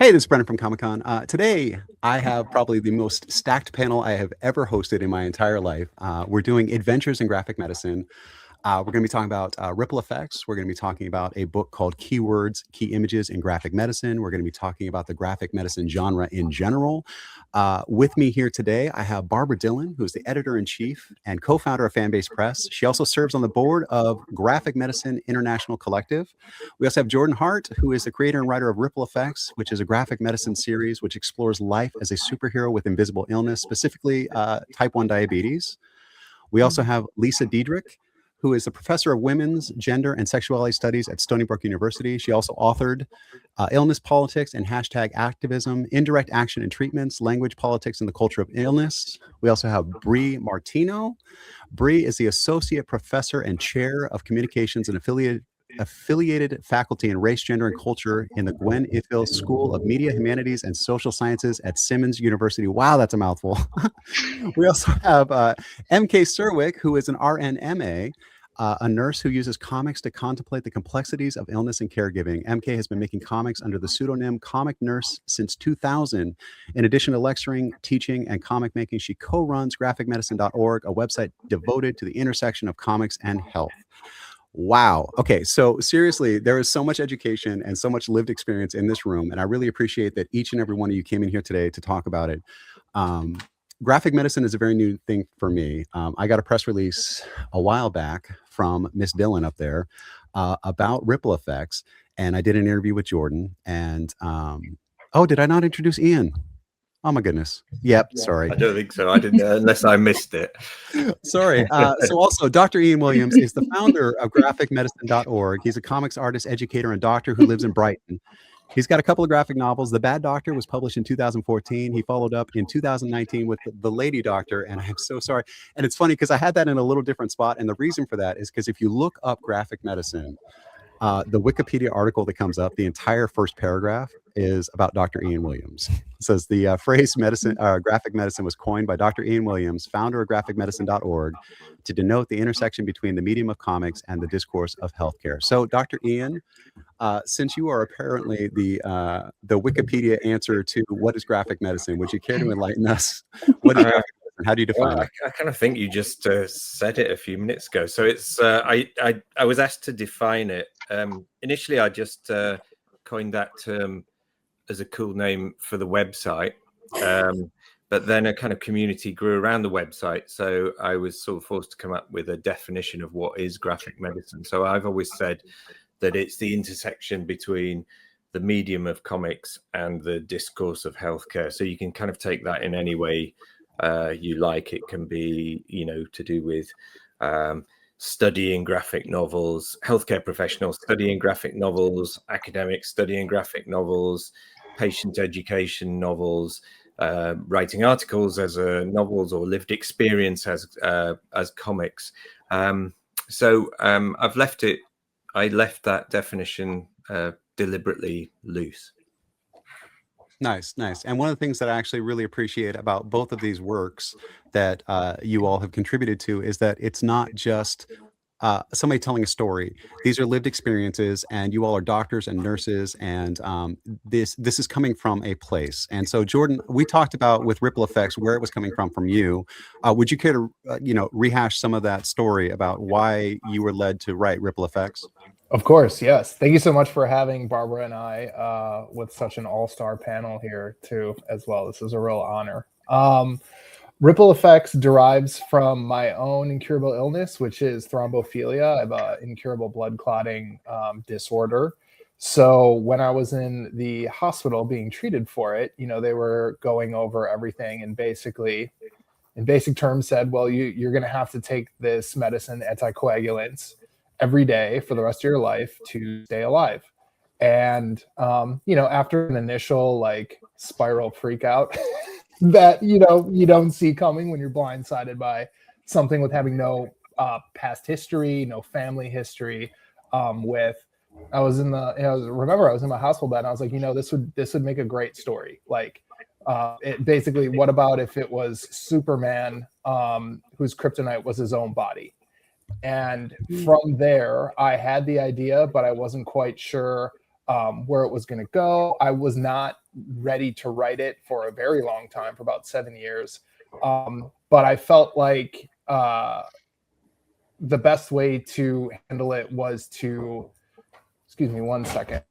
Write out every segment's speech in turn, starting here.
Hey, this is Brennan from Comic-Con. Today, I have probably the most stacked panel I have ever hosted in my entire life. We're doing Adventures in Graphic Medicine. We're going to be talking about ripple effects. We're going to be talking about a book called Keywords, Key Images in Graphic Medicine. We're going to be talking about the graphic medicine genre in general. With me here today, I have Barbra Dillon, who's the editor-in-chief and co-founder of Fanbase Press. She also serves on the board of Graphic Medicine International Collective. We also have Jordan Hart, who is the creator and writer of Ripple Effects, which is a graphic medicine series which explores life as a superhero with invisible illness, specifically type 1 diabetes. We also have Lisa Diedrich, who is a professor of women's, gender, and sexuality studies at Stony Brook University. She also authored Illness Politics and Hashtag Activism, Indirect Action and Treatments, Language, Politics, and the Culture of Illness. We also have Bri Martino. Bri is the associate professor and chair of communications and affiliated faculty in race, gender, and culture in the Gwen Ifill School of Media, Humanities, and Social Sciences at Simmons University. Wow, that's a mouthful. We also have MK Czerwiec, who is an RN MA, a nurse who uses comics to contemplate the complexities of illness and caregiving. MK has been making comics under the pseudonym Comic Nurse since 2000. In addition to lecturing, teaching, and comic making, she co-runs graphicmedicine.org, a website devoted to the intersection of comics and health. Wow. Okay. So seriously, there is so much education and so much lived experience in this room. And I really appreciate that each and every one of you came in here today to talk about it. Graphic medicine is a very new thing for me. I got a press release a while back from Miss Dillon up there about ripple effects. And I did an interview with Jordan. And oh, did I not introduce Ian? Oh my goodness. Yep. Sorry. I don't think so. I didn't, unless I missed it. Sorry. So also Dr. Ian Williams is the founder of graphicmedicine.org. He's a comics artist, educator, and doctor who lives in Brighton. He's got a couple of graphic novels. The Bad Doctor was published in 2014. He followed up in 2019 with The Lady Doctor. And I'm so sorry. And it's funny because I had that in a little different spot. And the reason for that is because if you look up graphic medicine, the Wikipedia article that comes up, the entire first paragraph is about Dr. Ian Williams. It says the phrase graphic medicine was coined by Dr. Ian Williams, founder of graphicmedicine.org, to denote the intersection between the medium of comics and the discourse of healthcare. So, Dr. Ian, since you are apparently the Wikipedia answer to what is graphic medicine, would you care to enlighten us? What is graphic medicine? How do you define it? I kind of think you just said it a few minutes ago. So it's I was asked to define it. Initially, I just coined that term as a cool name for the website. But then a kind of community grew around the website. So I was sort of forced to come up with a definition of what is graphic medicine. So I've always said that it's the intersection between the medium of comics and the discourse of healthcare. So you can kind of take that in any way you like. It can be, to do with studying graphic novels, healthcare professionals studying graphic novels, academics studying graphic novels, patient education novels, writing articles as novels, or lived experience as comics. So I left that definition deliberately loose. Nice. And one of the things that I actually really appreciate about both of these works that you all have contributed to is that it's not just somebody telling a story. These are lived experiences, and you all are doctors and nurses, and this is coming from a place. And so, Jordan, we talked about with ripple effects where it was coming from you. Would you care to rehash some of that story about why you were led to write ripple effects? Of course, yes. Thank you so much for having Barbara and I with such an all-star panel here too, as well. This is a real honor. Ripple effects derives from my own incurable illness, which is thrombophilia. I have an incurable blood clotting disorder. So when I was in the hospital being treated for it, they were going over everything and basically, in basic terms, said, well, you're going to have to take this medicine, anticoagulants, every day for the rest of your life to stay alive. And, after an initial spiral freak out that, you don't see coming when you're blindsided by something with having no past history, no family history I was in my hospital bed and I was like, this would make a great story. Basically, what about if it was Superman, whose kryptonite was his own body? And from there, I had the idea, but I wasn't quite sure where it was going to go. I was not ready to write it for a very long time, for about 7 years. But I felt like the best way to handle it was to, excuse me 1 second.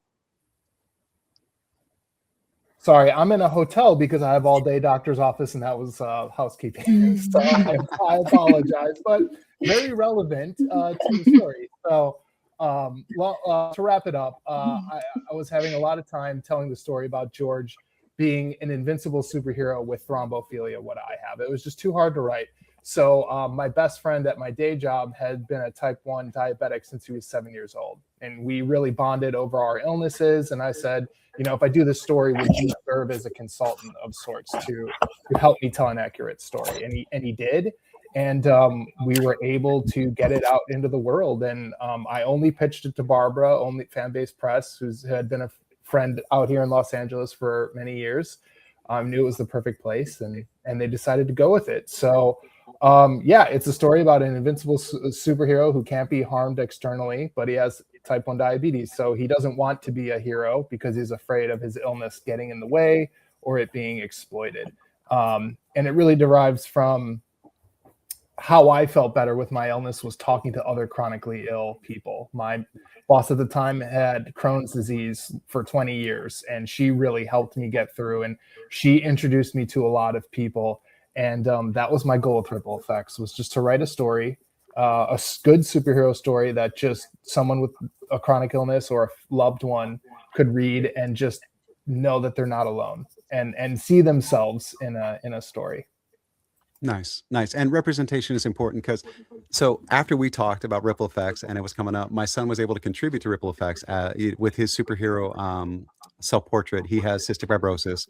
Sorry, I'm in a hotel because I have all-day doctor's office, and that was housekeeping. So I apologize, but very relevant to the story. So to wrap it up, I was having a lot of time telling the story about George being an invincible superhero with thrombophilia, what I have. It was just too hard to write. So my best friend at my day job had been a type 1 diabetic since he was 7 years old. And we really bonded over our illnesses. And I said, if I do this story, would you serve as a consultant of sorts to help me tell an accurate story? And he did. And we were able to get it out into the world. And I only pitched it to Barbra, only Fan-Based Press, who had been a friend out here in Los Angeles for many years. Knew it was the perfect place, and they decided to go with it. So it's a story about an invincible superhero who can't be harmed externally, but he has type 1 diabetes. So he doesn't want to be a hero because he's afraid of his illness getting in the way or it being exploited. And it really derives from how I felt better with my illness was talking to other chronically ill people. My boss at the time had Crohn's disease for 20 years, and she really helped me get through. And she introduced me to a lot of people. And that was my goal with Ripple Effects, was just to write a story, a good superhero story that just someone with a chronic illness or a loved one could read and just know that they're not alone and see themselves in a story. Nice. And representation is important because, so after we talked about Ripple Effects and it was coming up, my son was able to contribute to Ripple Effects with his superhero self-portrait. He has cystic fibrosis.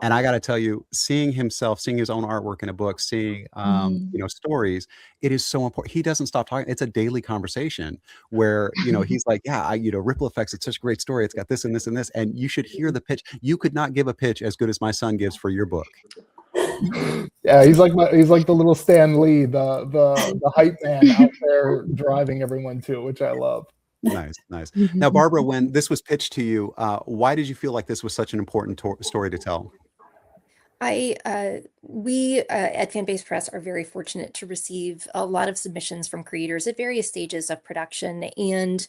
And I got to tell you, seeing his own artwork in a book, seeing, stories, it is so important. He doesn't stop talking. It's a daily conversation where, he's like, yeah, Ripple Effects, it's such a great story. It's got this and this and this. And you should hear the pitch. You could not give a pitch as good as my son gives for your book. Yeah, he's like the little Stan Lee, the hype man out there driving everyone to, which I love. Nice. Now, Barbra, when this was pitched to you, why did you feel like this was such an important story to tell? We at Fan-Based Press are very fortunate to receive a lot of submissions from creators at various stages of production, and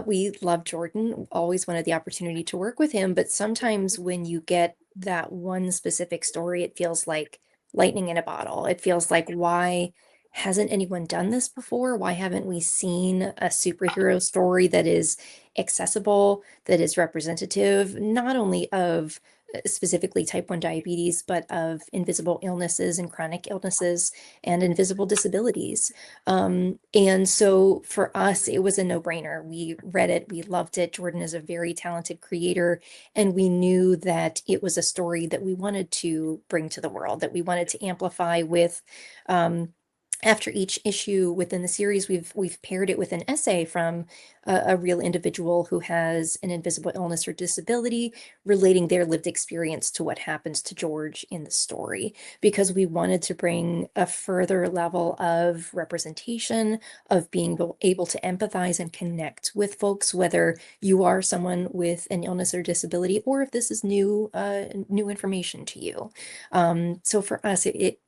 we love Jordan, always wanted the opportunity to work with him, but sometimes when you get that one specific story, it feels like lightning in a bottle. It feels like, why hasn't anyone done this before? Why haven't we seen a superhero story that is accessible, that is representative, not only of specifically type 1 diabetes, but of invisible illnesses and chronic illnesses and invisible disabilities. And so for us, it was a no-brainer. We read it, we loved it. Jordan is a very talented creator, and we knew that it was a story that we wanted to bring to the world, that we wanted to amplify with. After each issue within the series, we've paired it with an essay from a real individual who has an invisible illness or disability, relating their lived experience to what happens to George in the story, because we wanted to bring a further level of representation, of being able to empathize and connect with folks, whether you are someone with an illness or disability, or if this is new information to you. So for us,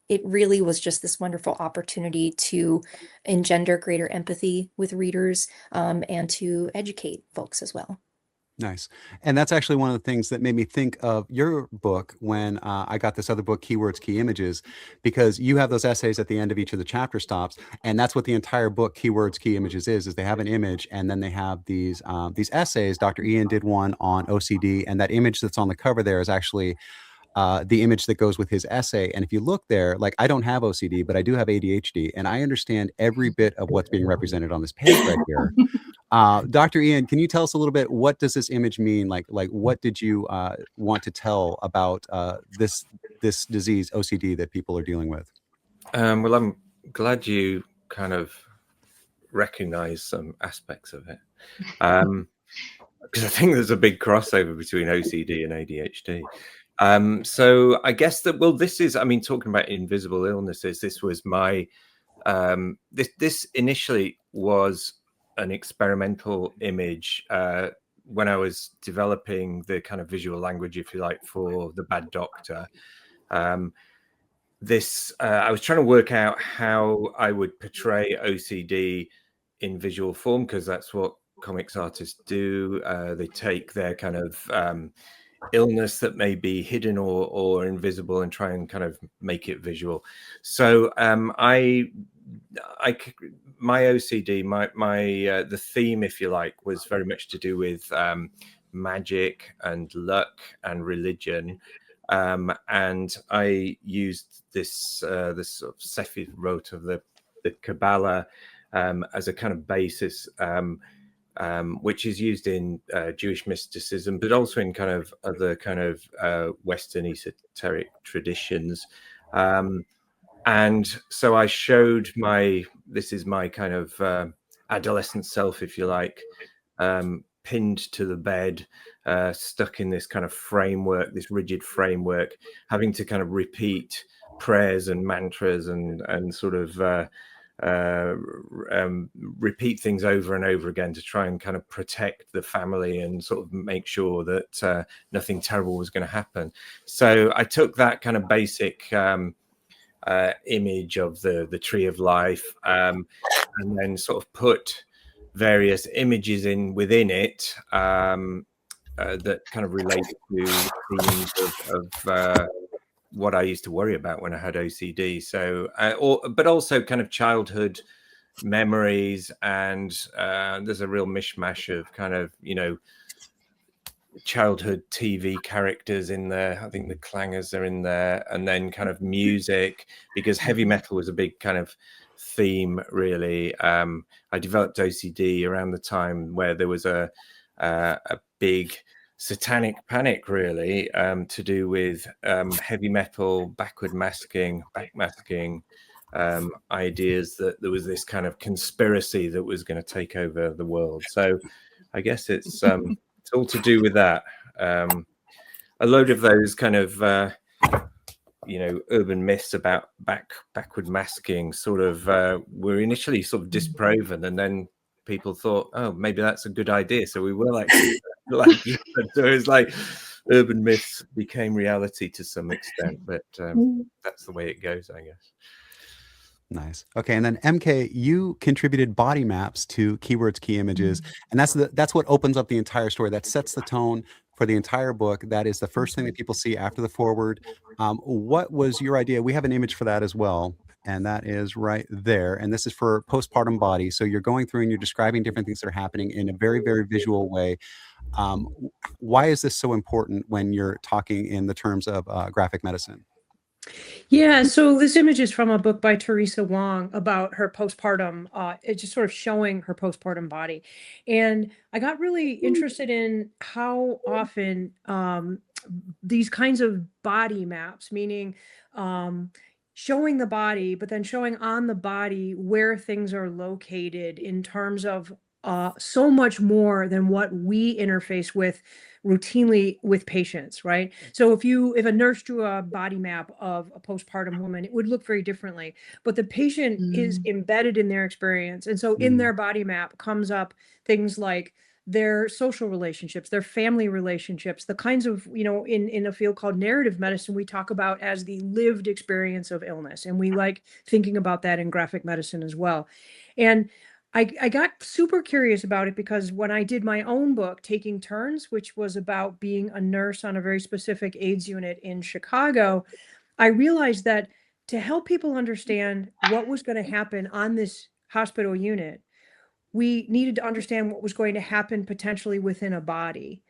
it really was just this wonderful opportunity to engender greater empathy with readers, and to educate folks as well. Nice. And that's actually one of the things that made me think of your book when I got this other book, Keywords, Key Images, because you have those essays at the end of each of the chapter stops. And that's what the entire book, Keywords, Key Images is they have an image, and then they have these essays. Dr. Ian did one on OCD, and that image that's on the cover there is actually the image that goes with his essay. And if you look there, like, I don't have OCD, but I do have ADHD, and I understand every bit of what's being represented on this page right here. Dr. Ian, can you tell us a little bit, what does this image mean? Like what did you want to tell about this disease, OCD, that people are dealing with? Well, I'm glad you kind of recognize some aspects of it. Because I think there's a big crossover between OCD and ADHD. So I guess that, well, this is, talking about invisible illnesses, this was my, this initially was an experimental image when I was developing the kind of visual language, if you like, for The Bad Doctor, I was trying to work out how I would portray OCD in visual form, because that's what comics artists do. They take their kind of illness that may be hidden or invisible and try and kind of make it visual. So my OCD, the theme, if you like, was very much to do with magic and luck and religion. And I used this sort of Sephirot of the Kabbalah as a kind of basis, which is used in Jewish mysticism, but also in kind of other kind of Western esoteric traditions. And so I showed this is my kind of adolescent self, if you like, pinned to the bed, stuck in this kind of framework, this rigid framework, having to kind of repeat prayers and mantras and sort of repeat things over and over again to try and kind of protect the family and sort of make sure that nothing terrible was going to happen. So I took that kind of basic image of the tree of life, and then sort of put various images within it that kind of relate to themes of what I used to worry about when I had OCD. So, but also kind of childhood memories, and there's a real mishmash of kind of, childhood TV characters in there. I think the clangers are in there, and then kind of music, because heavy metal was a big kind of theme, really. I developed OCD around the time where there was a big satanic panic, really, to do with heavy metal, backmasking ideas that there was this kind of conspiracy that was going to take over the world. So I guess it's all to do with that. A load of those kind of urban myths about backward masking sort of were initially sort of disproven, and then people thought, oh, maybe that's a good idea. So we will actually like so it's like urban myths became reality to some extent, but that's the way it goes, I guess. Nice. Okay, and then MK, you contributed body maps to keywords, key images, and that's what opens up the entire story. That sets the tone for the entire book. That is the first thing that people see after the foreword. What was your idea? We have an image for that as well, and that is right there. And this is for postpartum body. So you're going through and you're describing different things that are happening in a very, very visual way. Why is this so important when you're talking in the terms of graphic medicine? Yeah, so this image is from a book by Teresa Wong about her postpartum, it's just sort of showing her postpartum body. And I got really interested in how often these kinds of body maps, meaning showing the body, but then showing on the body where things are located in terms of so much more than what we interface with routinely with patients, right? So if a nurse drew a body map of a postpartum woman, it would look very differently, but the patient is embedded in their experience. And so in their body map comes up things like their social relationships, their family relationships, the kinds of, in a field called narrative medicine, we talk about as the lived experience of illness. And we like thinking about that in graphic medicine as well. And I got super curious about it because when I did my own book, Taking Turns, which was about being a nurse on a very specific AIDS unit in Chicago, I realized that to help people understand what was going to happen on this hospital unit, we needed to understand what was going to happen potentially within a body.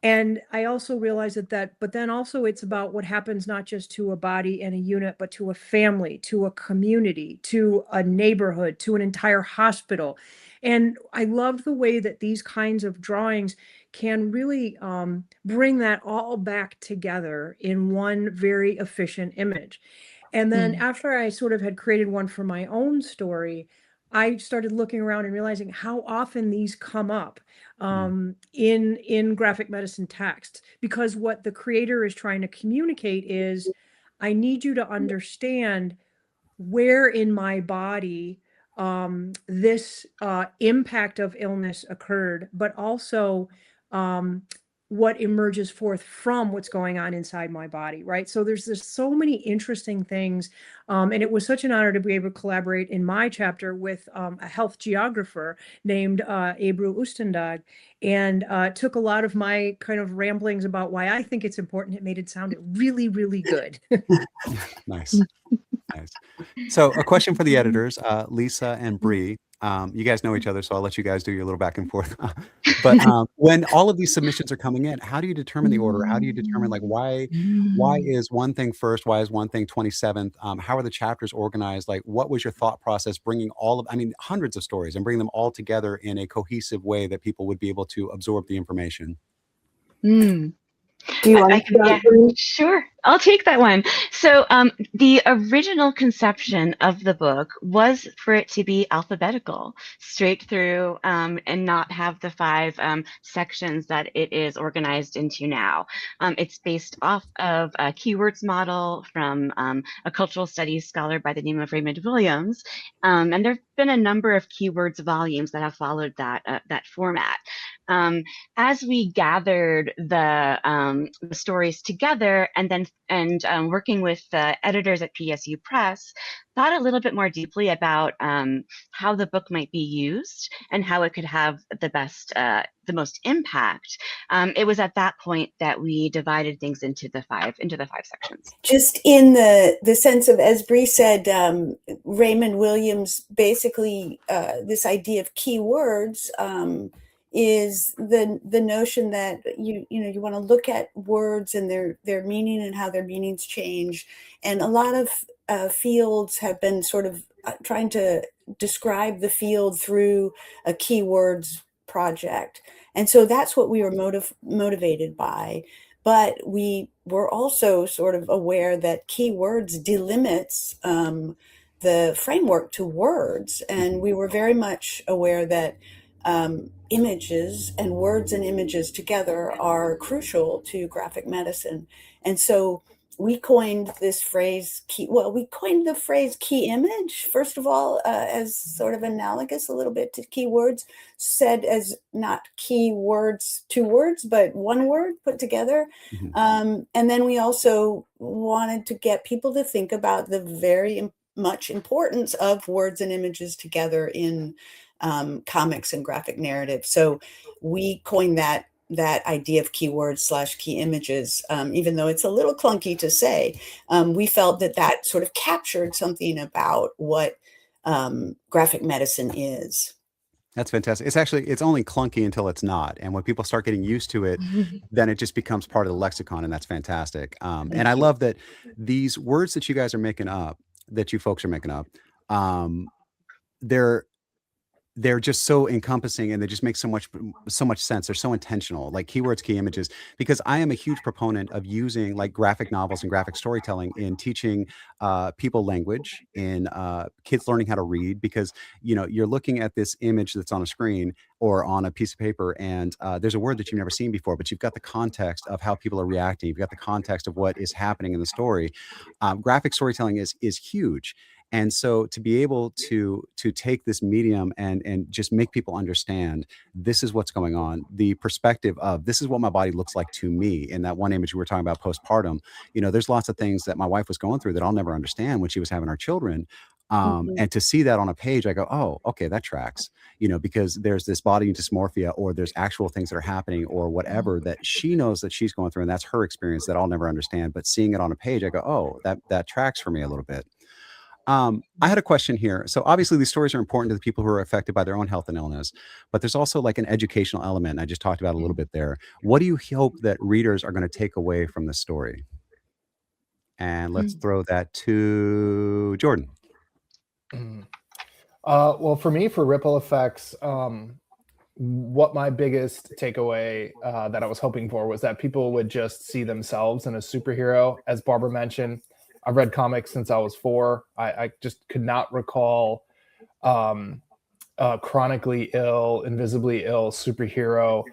And I also realized but then also it's about what happens not just to a body and a unit, but to a family, to a community, to a neighborhood, to an entire hospital. And I love the way that these kinds of drawings can really bring that all back together in one very efficient image. And then after I sort of had created one for my own story, I started looking around and realizing how often these come up in graphic medicine texts, because what the creator is trying to communicate is, I need you to understand where in my body this impact of illness occurred, but also what emerges forth from what's going on inside my body, right? So there's so many interesting things. And it was such an honor to be able to collaborate in my chapter with a health geographer named Ebru Ustendag, and took a lot of my kind of ramblings about why I think it's important. It made it sound really, really good. Nice. Nice. So a question for the editors, Lisa and Bri. You guys know each other, so I'll let you guys do your little back and forth. But when all of these submissions are coming in, how do you determine the order? How do you determine like why is one thing first? Why is one thing 27th? How are the chapters organized? Like, what was your thought process bringing hundreds of stories and bringing them all together in a cohesive way that people would be able to absorb the information? Do you want to yeah, sure. I'll take that one. So the original conception of the book was for it to be alphabetical, straight through, and not have the 5 sections that it is organized into now. It's based off of a keywords model from a cultural studies scholar by the name of Raymond Williams. And there have been a number of keywords volumes that have followed that format. As we gathered the stories together and working with the editors at PSU Press, thought a little bit more deeply about how the book might be used and how it could have the most impact. It was at that point that we divided things into the five sections. Just in the sense of, as Bri said, Raymond Williams, basically this idea of keywords is the notion that you want to look at words and their meaning and how their meanings change. And a lot of fields have been sort of trying to describe the field through a keywords project. And so that's what we were motivated by. But we were also sort of aware that keywords delimits the framework to words. And we were very much aware that images and words and images together are crucial to graphic medicine. And so we coined this phrase, we coined the phrase key image, first of all, as sort of analogous a little bit to keywords, said as not key words, 2 words, but 1 word put together. And then we also wanted to get people to think about the very much importance of words and images together in comics and graphic narrative. So we coined that idea of keywords / key images, even though it's a little clunky to say. We felt that sort of captured something about what graphic medicine is. That's fantastic. It's only clunky until it's not. And when people start getting used to it, then it just becomes part of the lexicon, and that's fantastic. And I love that these words that you guys are making up, that you folks are making up, they're just so encompassing, and they just make so much sense. They're so intentional, like keywords, key images, because I am a huge proponent of using like graphic novels and graphic storytelling in teaching people language, in kids learning how to read, because you're looking at this image that's on a screen or on a piece of paper, and there's a word that you've never seen before, but you've got the context of how people are reacting. You've got the context of what is happening in the story. Graphic storytelling is huge. And so to be able to take this medium and just make people understand this is what's going on, the perspective of this is what my body looks like to me. In that one image we were talking about postpartum, there's lots of things that my wife was going through that I'll never understand when she was having our children. And to see that on a page, I go, oh, okay, that tracks, because there's this body dysmorphia, or there's actual things that are happening or whatever that she knows that she's going through. And that's her experience that I'll never understand. But seeing it on a page, I go, oh, that tracks for me a little bit. I had a question here. So obviously these stories are important to the people who are affected by their own health and illness, but there's also like an educational element. I just talked about a little bit there. What do you hope that readers are going to take away from this story? And let's throw that to Jordan. Well, for me, for Ripple Effects, what my biggest takeaway that I was hoping for was that people would just see themselves in a superhero. As Barbara mentioned, I've read comics since I was 4. I just could not recall chronically ill, invisibly ill superhero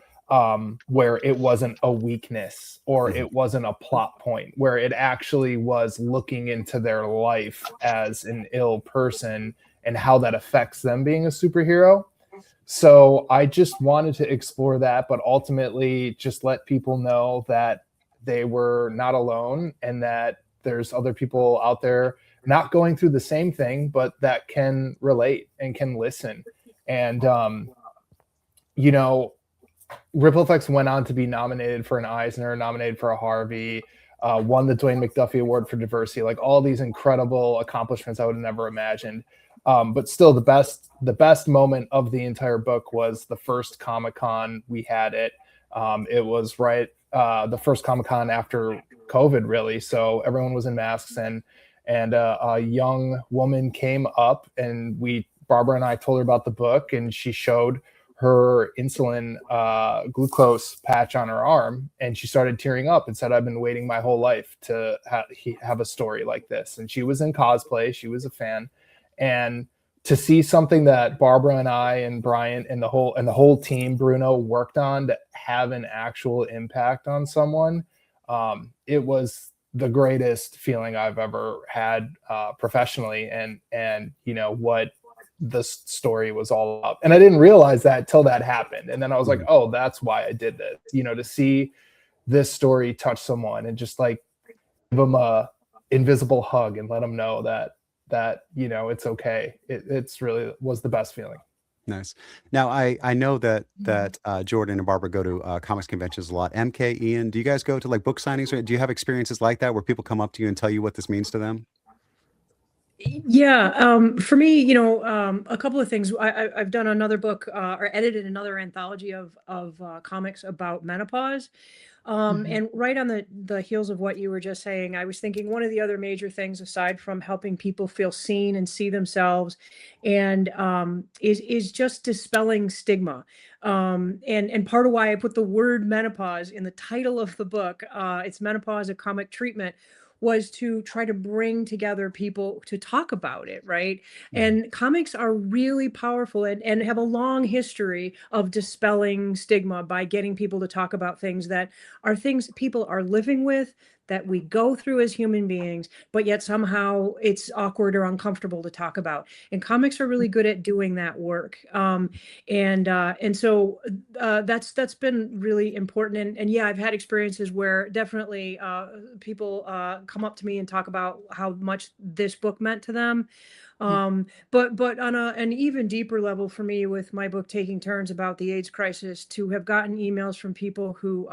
where it wasn't a weakness or it wasn't a plot point, where it actually was looking into their life as an ill person and how that affects them being a superhero. So I just wanted to explore that, but ultimately just let people know that they were not alone and that there's other people out there not going through the same thing, but that can relate and can listen. And, you know, Ripple Effects went on to be nominated for an Eisner, nominated for a Harvey, won the Dwayne McDuffie Award for Diversity, like all these incredible accomplishments I would have never imagined. But still, the best moment of the entire book was the first Comic-Con we had it. It was the first Comic-Con after COVID, really. So everyone was in masks, and a young woman came up, and Barbara and I told her about the book, and she showed her insulin glucose patch on her arm, and she started tearing up and said, "I've been waiting my whole life to have a story like this." And she was in cosplay, she was a fan, and to see something that Barbara and I and Brian and the whole team, Bruno, worked on to have an actual impact on someone, it was the greatest feeling I've ever had professionally, and you know what this story was all about. And I didn't realize that till that happened. And then I was like, oh, that's why I did this, you know, to see this story touch someone and just like give them a invisible hug and let them know that, you know, it's okay. It's really was the best feeling. Nice. Now, I know that Jordan and Barbara go to comics conventions a lot. MK, Ian, do you guys go to like book signings, or do you have experiences like that where people come up to you and tell you what this means to them? Yeah, for me, you know, a couple of things. I've done another book or edited another anthology of comics about menopause. And right on the heels of what you were just saying, I was thinking one of the other major things, aside from helping people feel seen and see themselves, and is just dispelling stigma. And part of why I put the word menopause in the title of the book, it's Menopause, a Comic Treatment, was to try to bring together people to talk about it, right? And comics are really powerful and have a long history of dispelling stigma by getting people to talk about things that are things people are living with, that we go through as human beings, but yet somehow it's awkward or uncomfortable to talk about. And comics are really good at doing that work. And so that's been really important. And yeah, I've had experiences where definitely people come up to me and talk about how much this book meant to them. But on an even deeper level for me, with my book Taking Turns about the AIDS crisis, to have gotten emails from people who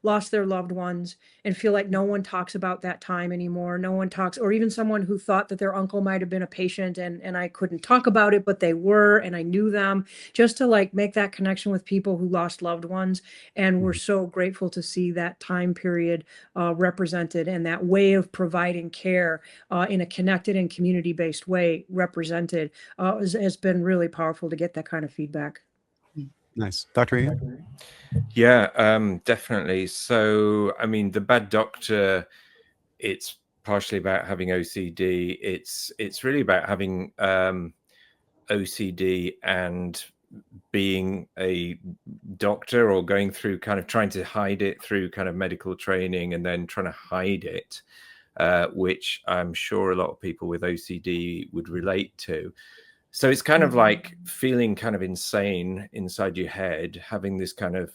lost their loved ones and feel like no one talks about that time anymore. No one talks, or even someone who thought that their uncle might have been a patient and I couldn't talk about it, but they were, and I knew them, just to like make that connection with people who lost loved ones. And we're so grateful to see that time period represented, and that way of providing care in a connected and community-based way represented has been really powerful to get that kind of feedback. Nice. Dr. Ian? Yeah, definitely. So, I mean, The Bad Doctor, it's partially about having OCD. It's really about having OCD and being a doctor, or going through kind of trying to hide it through kind of medical training and then trying to hide it. Which I'm sure a lot of people with OCD would relate to. So it's kind of like feeling kind of insane inside your head, having this kind of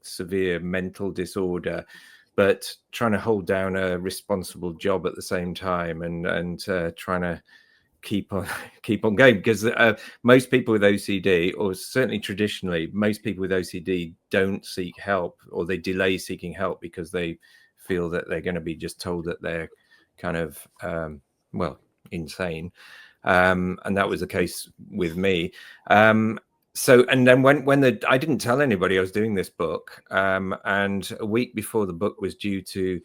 severe mental disorder, but trying to hold down a responsible job at the same time, and trying to keep on going, because most people with OCD, or certainly traditionally, most people with OCD don't seek help, or they delay seeking help because they feel that they're going to be just told that they're kind of insane, and that was the case with me. So, and then when I didn't tell anybody I was doing this book, and a week before the book was due to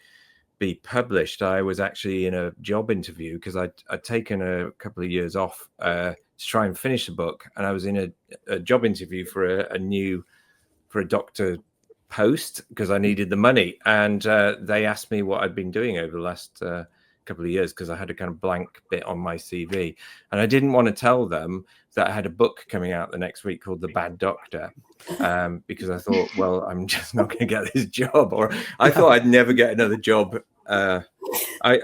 be published, I was actually in a job interview, because I'd taken a couple of years off to try and finish the book, and I was in a job interview for a doctor post, because I needed the money, and they asked me what I'd been doing over the last couple of years, because I had a kind of blank bit on my CV, and I didn't want to tell them that I had a book coming out the next week called The Bad Doctor, because I thought, well, I'm just not going to get this job, or I thought I'd never get another job. I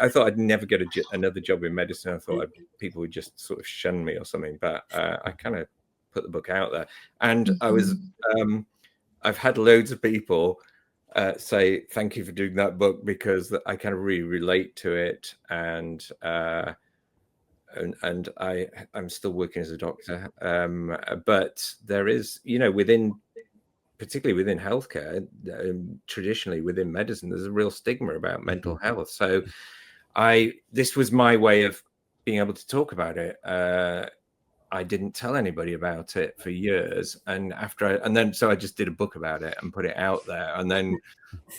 thought I'd never get another job in medicine. I thought people would just sort of shun me or something, but I kind of put the book out there. And I've had loads of people say thank you for doing that book, because I kind of really relate to it, and I'm still working as a doctor, but there is, particularly within healthcare, traditionally within medicine, there's a real stigma about mental health. So this was my way of being able to talk about it. I didn't tell anybody about it for years, and so I just did a book about it and put it out there, and then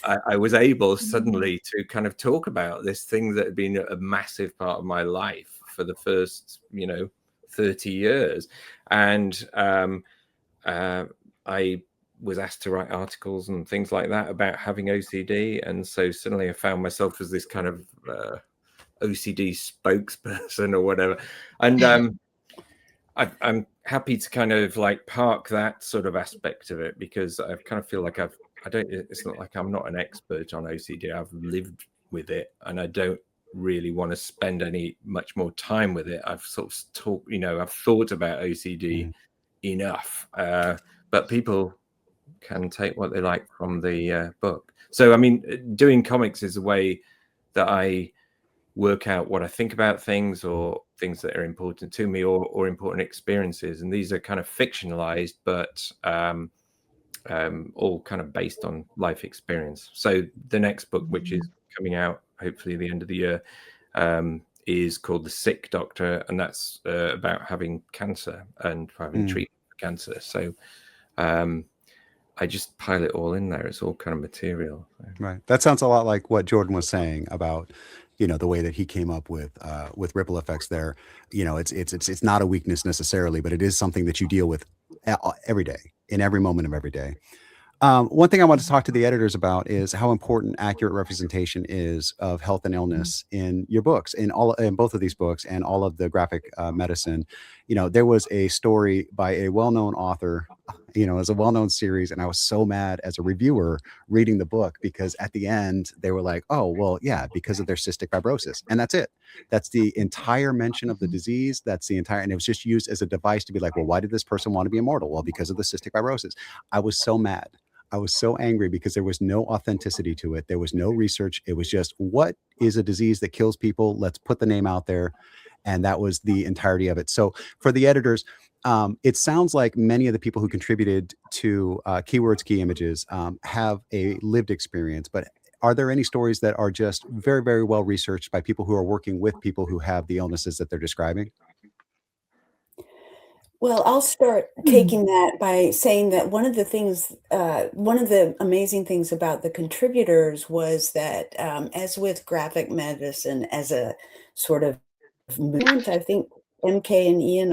I was able suddenly to kind of talk about this thing that had been a massive part of my life for the first 30 years. And I was asked to write articles and things like that about having OCD, and so suddenly I found myself as this kind of OCD spokesperson or whatever. And I'm happy to kind of like park that sort of aspect of it, because I kind of feel like it's not like I'm not an expert on OCD. I've lived with it, and I don't really want to spend much more time with it. I've sort of I've thought about OCD enough, but people can take what they like from the book. So, I mean, doing comics is a way that I work out what I think about things, or things that are important to me, or important experiences. And these are kind of fictionalized, but all kind of based on life experience. So the next book, which is coming out hopefully the end of the year, is called The Sick Doctor, and that's about having cancer and having treatment for cancer. So I just pile it all in there. It's all kind of material. Right. That sounds a lot like what Jordan was saying about, the way that he came up with ripple effects there. It's not a weakness necessarily, but it is something that you deal with every day, in every moment of every day. One thing I want to talk to the editors about is how important accurate representation is of health and illness in your books, in both of these books, and all of the graphic medicine. There was a story by a well-known author, as a well-known series, and I was so mad as a reviewer reading the book, because at the end they were like, oh, well, yeah, because of their cystic fibrosis, and that's it. That's the entire mention of the disease. That's the entire, and it was just used as a device to be like, well, why did this person want to be immortal? Well, because of the cystic fibrosis. I was so mad. I was so angry, because there was no authenticity to it. There was no research. It was just, what is a disease that kills people? Let's put the name out there. And that was the entirety of it. So for the editors, it sounds like many of the people who contributed to Keywords, Key Images have a lived experience. But are there any stories that are just very, very well researched by people who are working with people who have the illnesses that they're describing? Well, I'll start taking that by saying that one of the amazing things about the contributors was that, as with graphic medicine as a sort of movement, I think MK and Ian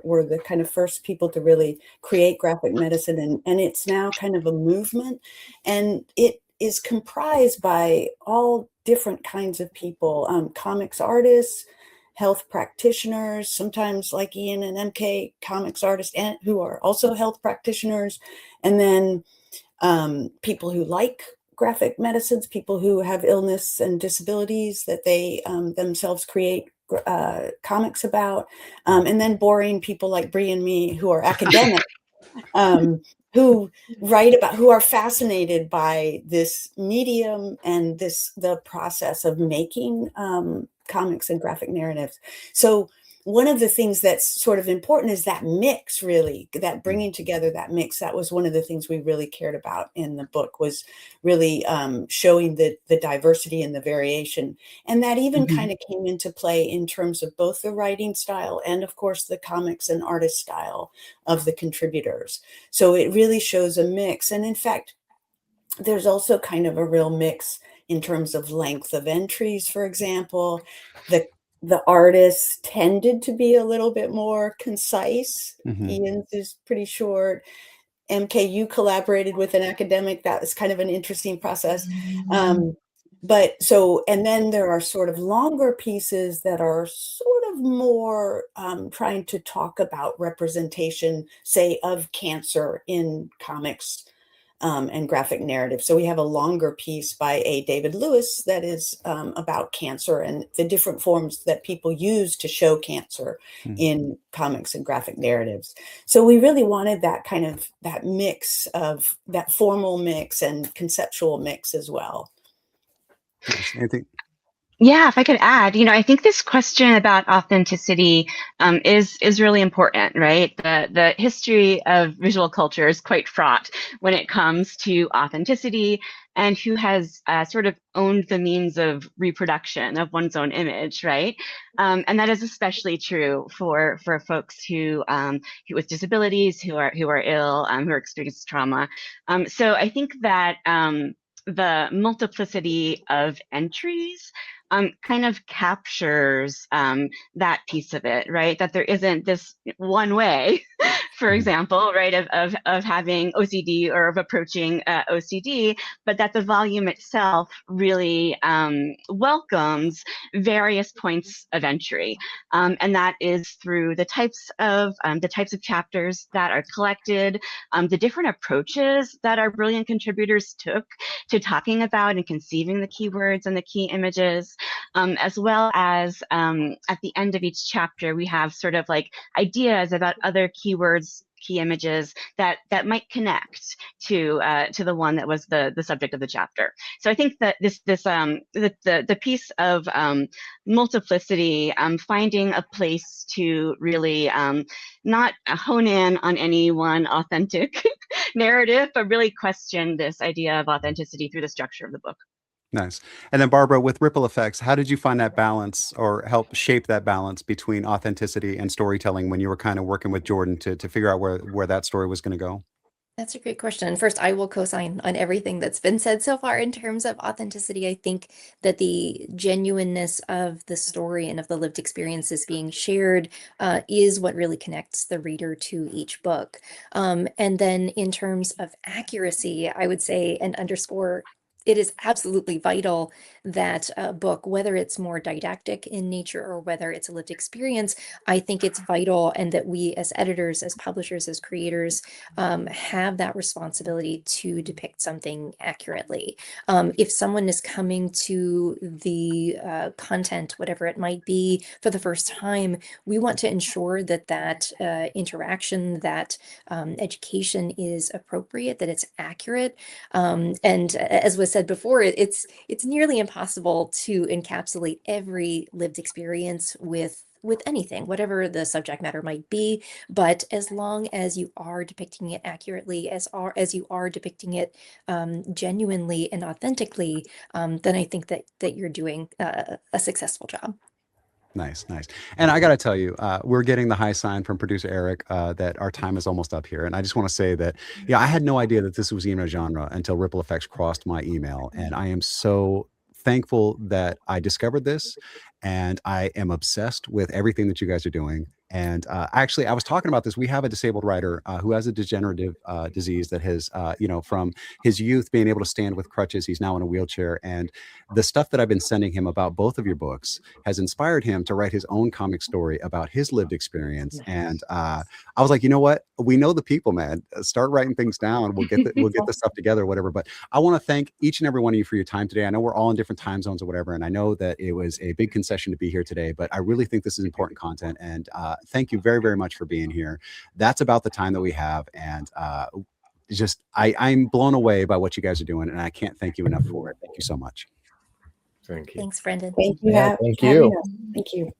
were the kind of first people to really create graphic medicine, and it's now kind of a movement, and it is comprised by all different kinds of people, comics artists, health practitioners, sometimes like Ian and MK, comics artists, and who are also health practitioners, and then people who like graphic medicines, people who have illness and disabilities that they themselves create comics about, and then boring people like Bri and me, who are academics, who write about, who are fascinated by this medium and the process of making comics and graphic narratives. So one of the things that's sort of important is that mix, really, that bringing together that mix. That was one of the things we really cared about in the book, was really showing the diversity and the variation. And that even kind of came into play in terms of both the writing style and, of course, the comics and artist style of the contributors. So it really shows a mix. And in fact, there's also kind of a real mix in terms of length of entries. For example, the artists tended to be a little bit more concise. Ian's is pretty short. MKU collaborated with an academic. That was kind of an interesting process. And then there are sort of longer pieces that are sort of more trying to talk about representation, say, of cancer in comics. and graphic narrative. So we have a longer piece by A. David Lewis that is about cancer and the different forms that people use to show cancer in comics and graphic narratives. So we really wanted that kind of that mix of that formal mix and conceptual mix as well. Anything? Yeah, if I could add, I think this question about authenticity is really important, right? The history of visual culture is quite fraught when it comes to authenticity and who has sort of owned the means of reproduction of one's own image, right? And that is especially true for folks who with disabilities, who are ill, who are experiencing trauma. So I think that the multiplicity of entries kind of captures that piece of it, right? That there isn't this one way, for example, right, of having OCD or of approaching OCD, but that the volume itself really welcomes various points of entry, and that is through the types of chapters that are collected, the different approaches that our brilliant contributors took to talking about and conceiving the keywords and the key images. As well as at the end of each chapter, we have sort of like ideas about other keywords, key images that might connect to the one that was the subject of the chapter. So I think that the piece of multiplicity, finding a place to really not hone in on any one authentic narrative, but really question this idea of authenticity through the structure of the book. Nice. And then Barbara, with Ripple Effects, how did you find that balance or help shape that balance between authenticity and storytelling when you were kind of working with Jordan to figure out where that story was going to go? That's a great question. First, I will co-sign on everything that's been said so far in terms of authenticity. I think that the genuineness of the story and of the lived experiences being shared is what really connects the reader to each book. And then in terms of accuracy, I would say and underscore, it is absolutely vital that a book, whether it's more didactic in nature or whether it's a lived experience, I think it's vital, and that we as editors, as publishers, as creators, have that responsibility to depict something accurately. If someone is coming to the content, whatever it might be, for the first time, we want to ensure that that interaction, that education is appropriate, that it's accurate. And as was said before, it's nearly impossible to encapsulate every lived experience with anything, whatever the subject matter might be. But as long as you are depicting it accurately, as you are depicting it genuinely and authentically, then I think that you're doing a successful job. Nice, nice. And I got to tell you, we're getting the high sign from producer Eric that our time is almost up here. And I just want to say that, yeah, I had no idea that this was even a genre until Ripple Effects crossed my email. And I am so thankful that I discovered this. And I am obsessed with everything that you guys are doing. And actually, I was talking about this. We have a disabled writer who has a degenerative disease that has, from his youth being able to stand with crutches, he's now in a wheelchair. And the stuff that I've been sending him about both of your books has inspired him to write his own comic story about his lived experience. And I was like, you know what? We know the people, man. Start writing things down. We'll get the stuff together, whatever. But I want to thank each and every one of you for your time today. I know we're all in different time zones or whatever, and I know that it was a big concession to be here today, but I really think this is important content. And thank you very, very much for being here. That's about the time that we have. And I'm blown away by what you guys are doing, and I can't thank you enough for it. Thank you so much. Thank you. Thanks, Brendan. Thank you. Yeah, thank you. Thank you.